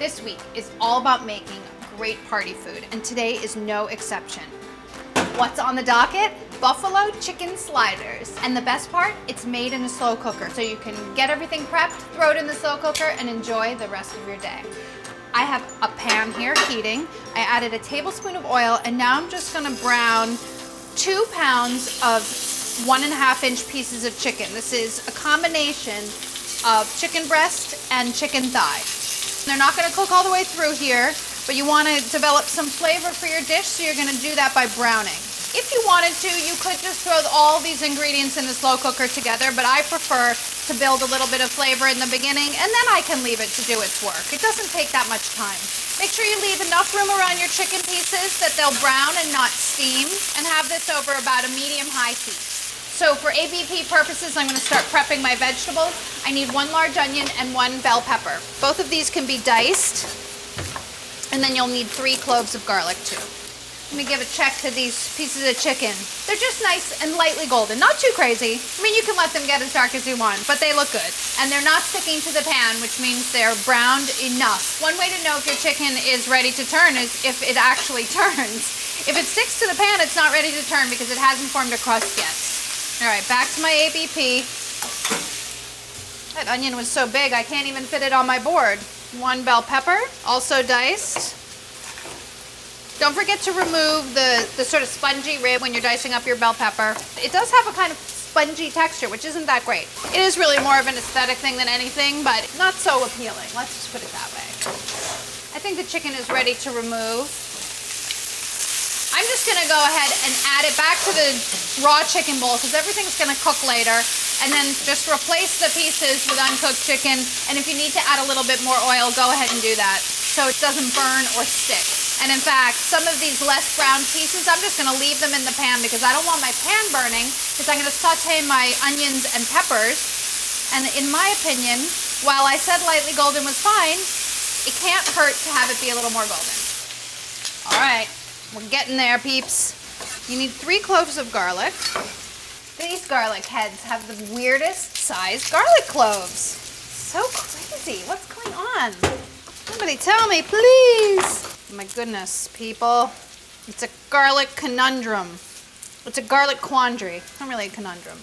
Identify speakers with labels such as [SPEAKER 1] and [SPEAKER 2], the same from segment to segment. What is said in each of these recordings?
[SPEAKER 1] This week is all about making great party food, and today is no exception. What's on the docket? Buffalo chicken sliders. And the best part, it's made in a slow cooker, so you can get everything prepped, throw it in the slow cooker, and enjoy the rest of your day. I have a pan here heating. I added a tablespoon of oil, and now I'm just gonna brown 2 pounds of 1.5-inch pieces of chicken. This is a combination of chicken breast and chicken thigh. They're not gonna cook all the way through here, but you wanna develop some flavor for your dish, so you're gonna do that by browning. If you wanted to, you could just throw all these ingredients in the slow cooker together, but I prefer to build a little bit of flavor in the beginning, and then I can leave it to do its work. It doesn't take that much time. Make sure you leave enough room around your chicken pieces that they'll brown and not steam, and have this over about a medium-high heat. So for ABP purposes, I'm gonna start prepping my vegetables. I need 1 large onion and 1 bell pepper. Both of these can be diced, and then you'll need 3 cloves of garlic too. Let me give a check to these pieces of chicken. They're just nice and lightly golden, not too crazy. I mean, you can let them get as dark as you want, but they look good. And they're not sticking to the pan, which means they're browned enough. One way to know if your chicken is ready to turn is if it actually turns. If it sticks to the pan, it's not ready to turn because it hasn't formed a crust yet. All right, back to my ABP. That onion was so big, I can't even fit it on my board. 1 bell pepper, also diced. Don't forget to remove the sort of spongy rib when you're dicing up your bell pepper. It does have a kind of spongy texture, which isn't that great. It is really more of an aesthetic thing than anything, but not so appealing. Let's just put it that way. I think the chicken is ready to remove. I'm just gonna go ahead and add it back to the raw chicken bowl because everything's gonna cook later, and then just replace the pieces with uncooked chicken. And if you need to add a little bit more oil, go ahead and do that so it doesn't burn or stick. And in fact, some of these less browned pieces, I'm just gonna leave them in the pan because I don't want my pan burning, because I'm gonna saute my onions and peppers. And in my opinion, while I said lightly golden was fine, it can't hurt to have it be a little more golden. All right. We're getting there, peeps. You need 3 cloves of garlic. These garlic heads have the weirdest sized garlic cloves. So crazy. What's going on? Somebody tell me, please. Oh my goodness, people. It's a garlic conundrum. It's a garlic quandary. It's not really a conundrum.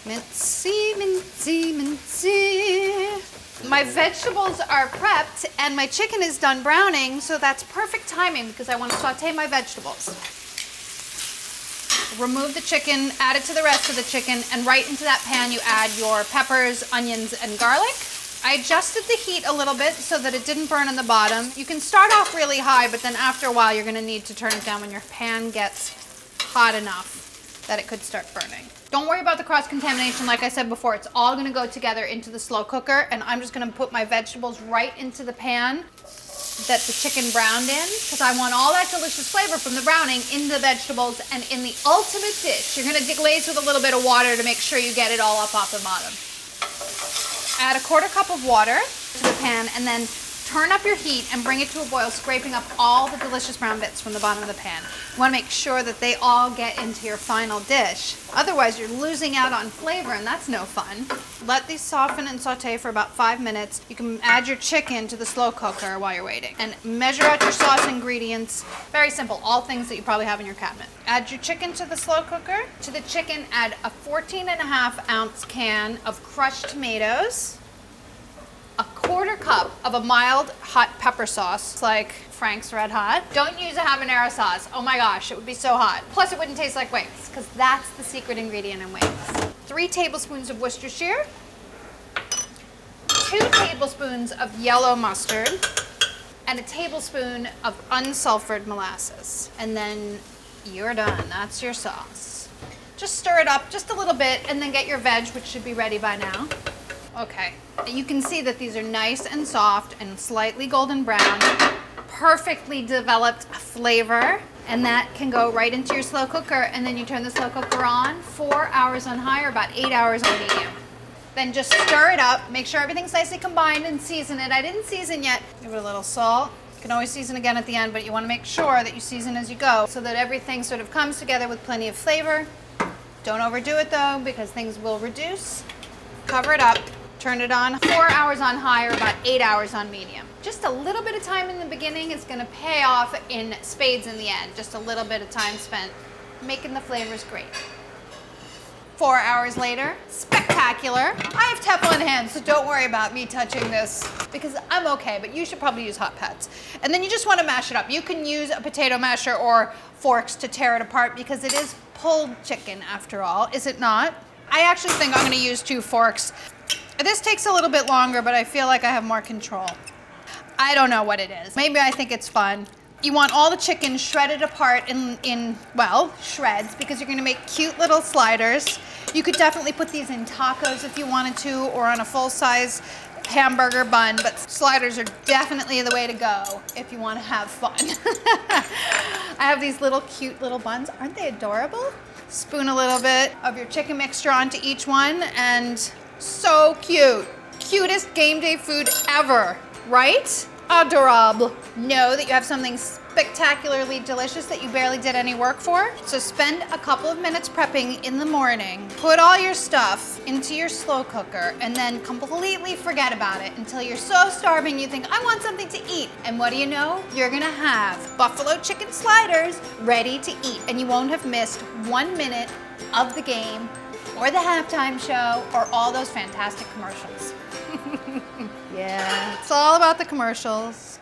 [SPEAKER 1] Mincy, mincy, mincy. My vegetables are prepped and my chicken is done browning, so that's perfect timing because I want to saute my vegetables. Remove the chicken, add it to the rest of the chicken, and right into that pan you add your peppers, onions, and garlic. I adjusted the heat a little bit so that it didn't burn on the bottom. You can start off really high, but then after a while you're going to need to turn it down when your pan gets hot enough that it could start burning. Don't worry about the cross-contamination. Like I said before, it's all gonna go together into the slow cooker, and I'm just gonna put my vegetables right into the pan that the chicken browned in, because I want all that delicious flavor from the browning in the vegetables and in the ultimate dish. You're gonna deglaze with a little bit of water to make sure you get it all up off the bottom. Add a 1/4 cup of water to the pan, and then turn up your heat and bring it to a boil, scraping up all the delicious brown bits from the bottom of the pan. You want to make sure that they all get into your final dish. Otherwise, you're losing out on flavor, and that's no fun. Let these soften and saute for about 5 minutes. You can add your chicken to the slow cooker while you're waiting. And measure out your sauce ingredients. Very simple, all things that you probably have in your cabinet. Add your chicken to the slow cooker. To the chicken, add a 14.5-ounce can of crushed tomatoes, a 1/4 cup of a mild hot pepper sauce, like Frank's Red Hot. Don't use a habanero sauce. Oh my gosh, it would be so hot. Plus it wouldn't taste like wings, because that's the secret ingredient in wings. 3 tablespoons of Worcestershire, 2 tablespoons of yellow mustard, and a tablespoon of unsulfured molasses. And then you're done. That's your sauce. Just stir it up just a little bit, and then get your veg, which should be ready by now. Okay, you can see that these are nice and soft and slightly golden brown, perfectly developed flavor, and that can go right into your slow cooker, and then you turn the slow cooker on 4 hours on high or about 8 hours on medium. Then just stir it up, make sure everything's nicely combined, and season it. I didn't season yet. Give it a little salt. You can always season again at the end, but you want to make sure that you season as you go so that everything sort of comes together with plenty of flavor. Don't overdo it though, because things will reduce. Cover it up. Turn it on 4 hours on high or about 8 hours on medium. Just a little bit of time in the beginning is gonna pay off in spades in the end. Just a little bit of time spent making the flavors great. 4 hours later, spectacular. I have Teflon hands, so don't worry about me touching this because I'm okay, but you should probably use hot pads. And then you just wanna mash it up. You can use a potato masher or forks to tear it apart because it is pulled chicken after all, is it not? I actually think I'm gonna use 2 forks. This takes a little bit longer, but I feel like I have more control. I don't know what it is. Maybe I think it's fun. You want all the chicken shredded apart in shreds because you're gonna make cute little sliders. You could definitely put these in tacos if you wanted to, or on a full-size hamburger bun, but sliders are definitely the way to go if you wanna have fun. I have these little cute little buns. Aren't they adorable? Spoon a little bit of your chicken mixture onto each one, and so cute. Cutest game day food ever, right? Adorable. Know that you have something spectacularly delicious that you barely did any work for. So spend a couple of minutes prepping in the morning. Put all your stuff into your slow cooker and then completely forget about it until you're so starving you think, I want something to eat. And what do you know? You're gonna have buffalo chicken sliders ready to eat, and you won't have missed 1 minute of the game or the halftime show or all those fantastic commercials. Yeah, it's all about the commercials.